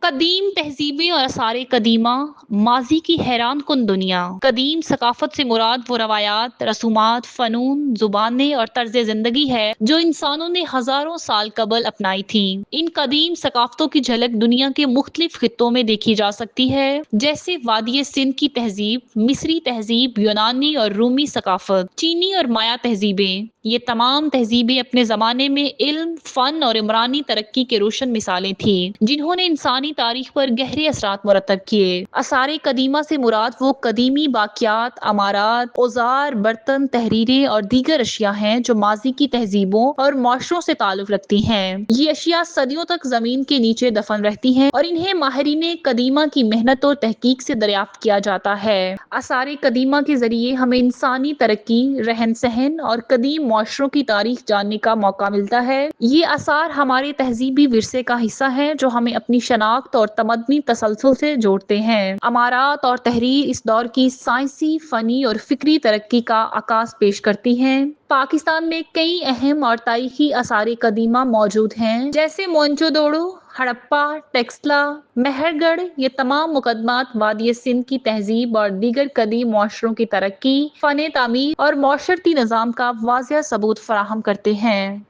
कदीम तहज़ीबें और आसार कदीमा, माज़ी की हैरान कुन दुनिया। कदीम सकाफ़त से मुराद वो रवायात, रसूमात, फ़नून, ज़ुबानें और तर्ज़ ज़िंदगी है जो इंसानों ने हज़ारों साल कबल अपनाई थी। इन कदीम सकाफ़तों की झलक दुनिया के मुख्तलिफ खित्तों में देखी जा सकती है, जैसे वादिय सिंध की तहज़ीब, मिस्री तहज़ीब, यूनानी और रूमी सकाफ़त, चीनी और माया तहज़ीबें। ये तमाम तहज़ीबें अपने ज़माने में इल्म, फ़न और इमरानी तरक्की के रोशन मिसालें थीं, जिन्होंने इंसानी तारीख पर गहरे असरात मुरतब किए। आसार कदीमा से मुराद वो कदीमी बाक़ियात, अमारात, औज़ार, बर्तन, तहरीरें और दीगर अशिया हैं जो माज़ी की तहज़ीबों और मुआशरों से ताल्लुक़ रखती हैं। ये अशिया सदियों तक ज़मीन के नीचे दफन रहती हैं और इन्हें माहिरीन कदीमा की मेहनत और तहकीक से दरियाफ्त किया जाता है। आसार कदीमा के ज़रिए हमें इंसानी तरक्की, रहन सहन और कदीम मुआशरों की तारीख जानने का मौका मिलता है। ये आसार हमारे तहज़ीबी विरसे का हिस्सा है जो हमें अपनी शनाख्त और तमद्दनी तसलसल से जोड़ते हैं। अमारात और तहरीर इस दौर की साइंसी, फ़नी और फ़िक्री तरक्की का आकाश पेश करती हैं। पाकिस्तान में कई अहम और तारीखी आसार कदीमा मौजूद हैं, जैसे मोहनजोदड़ो, हड़प्पा, टेक्सला, मेहरगढ़। ये तमाम मुकदमात वादिय सिंध की तहज़ीब और दीगर कदीम मुआशरों की तरक्की, फ़न तामीर और मौशरती निज़ाम का वाज़िह सबूत फराहम करते हैं।